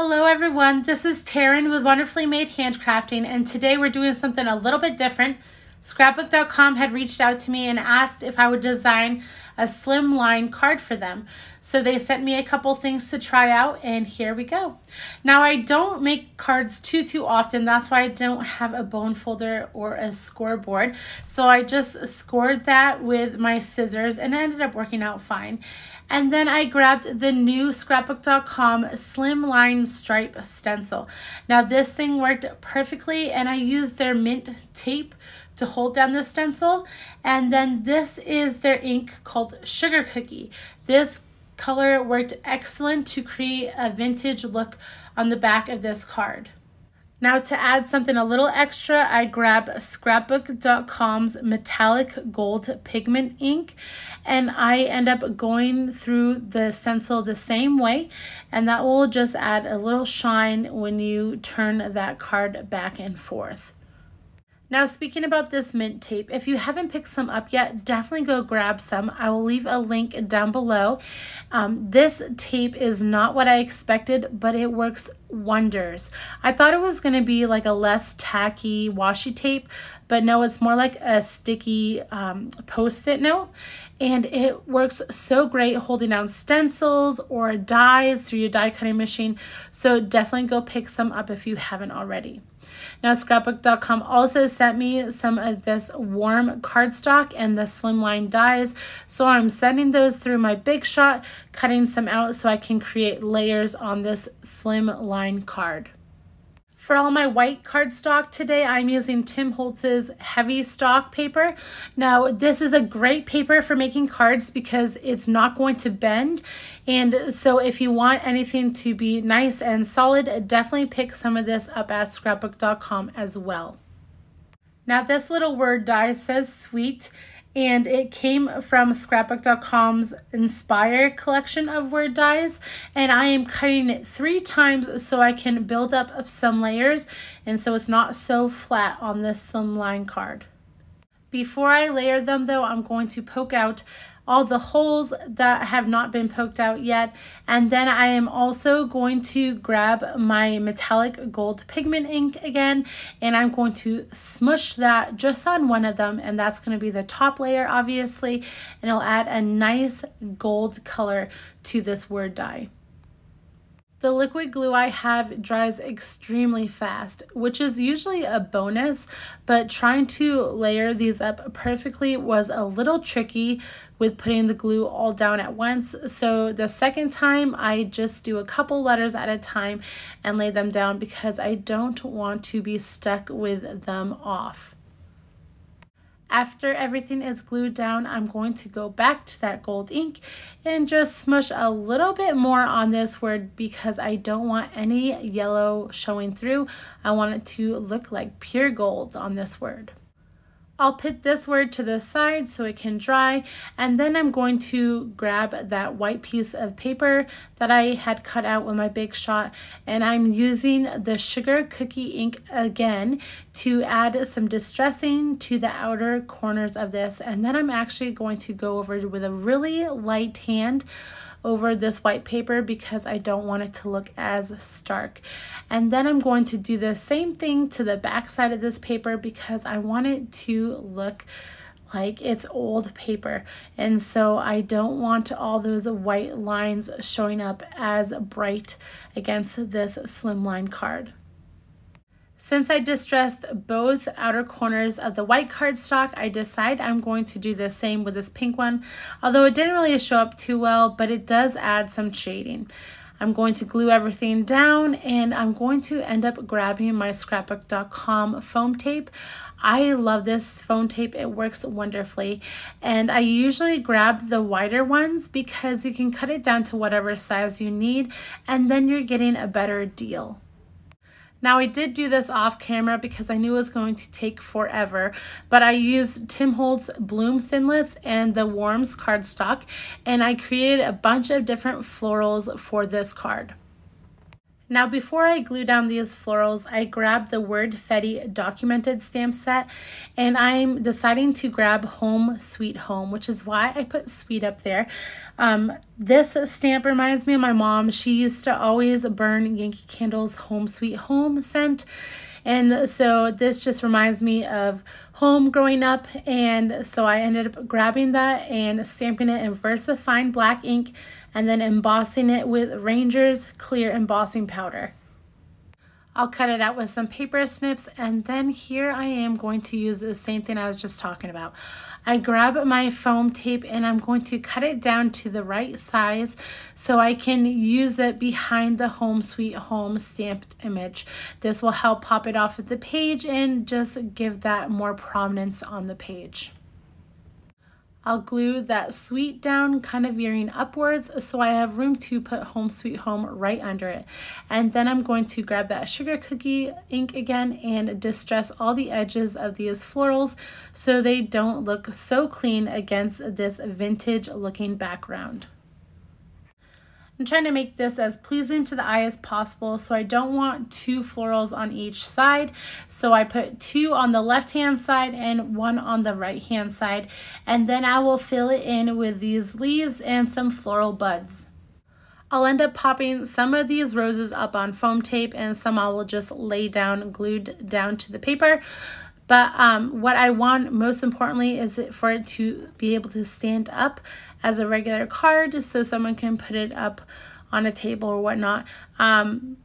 Hello everyone, this is Taryn with Wonderfully Made Handcrafting, and today we're doing something a little bit different. Scrapbook.com had reached out to me and asked if I would design a slimline card for them. So they sent me a couple things to try out, and here we go. Now I don't make cards too often, that's why I don't have a bone folder or a scoreboard. So I just scored that with my scissors and it ended up working out fine. And then I grabbed the new Scrapbook.com Slimline Stripe Stencil. Now this thing worked perfectly, and I used their mint tape to hold down the stencil. And then this is their ink called Sugar Cookie. This color worked excellent to create a vintage look on the back of this card. Now to add something a little extra, I grab Scrapbook.com's metallic gold pigment ink, and I end up going through the stencil the same way, and that will just add a little shine when you turn that card back and forth. Now speaking about this mint tape, if you haven't picked some up yet, definitely go grab some. I will leave a link down below. This tape is not what I expected, but it works wonders. I thought it was going to be like a less tacky washi tape, but no, it's more like a sticky post-it note, and it works so great holding down stencils or dies through your die cutting machine. So definitely go pick some up if you haven't already. Now Scrapbook.com also sent me some of this warm cardstock and the slimline dies, so I'm sending those through my Big Shot, cutting some out so I can create layers on this slimline card. For all my white cardstock today, I'm using Tim Holtz's heavy stock paper. Now, this is a great paper for making cards because it's not going to bend. And so if you want anything to be nice and solid, definitely pick some of this up at Scrapbook.com as well. Now, this little word die says sweet, and it came from Scrapbook.com's Inspire collection of word dies, and I am cutting it 3 times so I can build up some layers and so it's not so flat on this slimline card. Before I layer them though, I'm going to poke out all the holes that have not been poked out yet, and then I am also going to grab my metallic gold pigment ink again, and I'm going to smush that just on one of them, and that's going to be the top layer obviously, and it'll add a nice gold color to this word die. The liquid glue I have dries extremely fast, which is usually a bonus, but trying to layer these up perfectly was a little tricky with putting the glue all down at once. So the second time I just do a couple letters at a time and lay them down because I don't want to be stuck with them off. After everything is glued down, I'm going to go back to that gold ink and just smush a little bit more on this word because I don't want any yellow showing through. I want it to look like pure gold on this word. I'll put this word to the side so it can dry, and then I'm going to grab that white piece of paper that I had cut out with my Big Shot, and I'm using the Sugar Cookie ink again to add some distressing to the outer corners of this, and then I'm actually going to go over with a really light hand over this white paper because I don't want it to look as stark. And then I'm going to do the same thing to the back side of this paper because I want it to look like it's old paper, and so I don't want all those white lines showing up as bright against this slimline card. Since I distressed both outer corners of the white cardstock, I decide I'm going to do the same with this pink one, although it didn't really show up too well, but it does add some shading. I'm going to glue everything down, and I'm going to end up grabbing my Scrapbook.com foam tape. I love this foam tape, it works wonderfully, and I usually grab the wider ones because you can cut it down to whatever size you need, and then you're getting a better deal. Now I did do this off camera because I knew it was going to take forever, but I used Tim Holtz Bloom Thinlets and the Warms cardstock, and I created a bunch of different florals for this card. Now before I glue down these florals, I grabbed the Wordfetti documented stamp set, and I'm deciding to grab Home Sweet Home, which is why I put sweet up there. This stamp reminds me of my mom. She used to always burn Yankee Candle's Home Sweet Home scent. And so this just reminds me of home growing up, and so I ended up grabbing that and stamping it in VersaFine black ink and then embossing it with Ranger's clear embossing powder. I'll cut it out with some paper snips, and then here I am going to use the same thing I was just talking about. I grab my foam tape and I'm going to cut it down to the right size so I can use it behind the Home Sweet Home stamped image. This will help pop it off of the page and just give that more prominence on the page. I'll glue that sweet down, kind of veering upwards, so I have room to put Home Sweet Home right under it. And then I'm going to grab that sugar cookie ink again and distress all the edges of these florals so they don't look so clean against this vintage looking background. I'm trying to make this as pleasing to the eye as possible, so I don't want 2 florals on each side. So I put 2 on the left hand side and 1 on the right hand side, and then I will fill it in with these leaves and some floral buds. I'll end up popping some of these roses up on foam tape and some I will just lay down glued down to the paper. But what I want most importantly is for it to be able to stand up as a regular card so someone can put it up on a table or whatnot.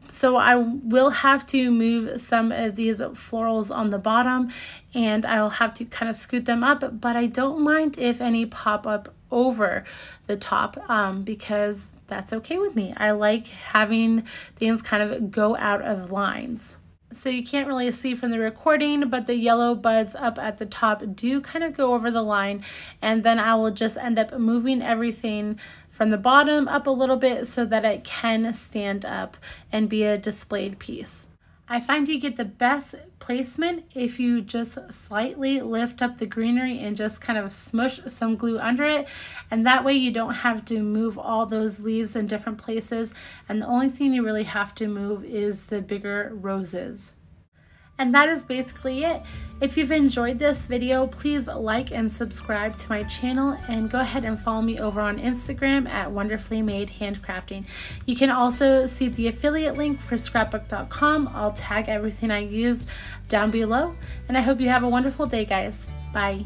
So I will have to move some of these florals on the bottom and I will have to kind of scoot them up, but I don't mind if any pop up over the top because that's okay with me. I like having things kind of go out of lines. So you can't really see from the recording, but the yellow buds up at the top do kind of go over the line, and then I will just end up moving everything from the bottom up a little bit so that it can stand up and be a displayed piece. I find you get the best placement if you just slightly lift up the greenery and just kind of smush some glue under it, and that way you don't have to move all those leaves in different places, and the only thing you really have to move is the bigger roses. And that is basically it. If you've enjoyed this video, please like and subscribe to my channel and go ahead and follow me over on Instagram at Wonderfully Made Handcrafting. You can also see the affiliate link for scrapbook.com. I'll tag everything I used down below, and I hope you have a wonderful day, guys. Bye.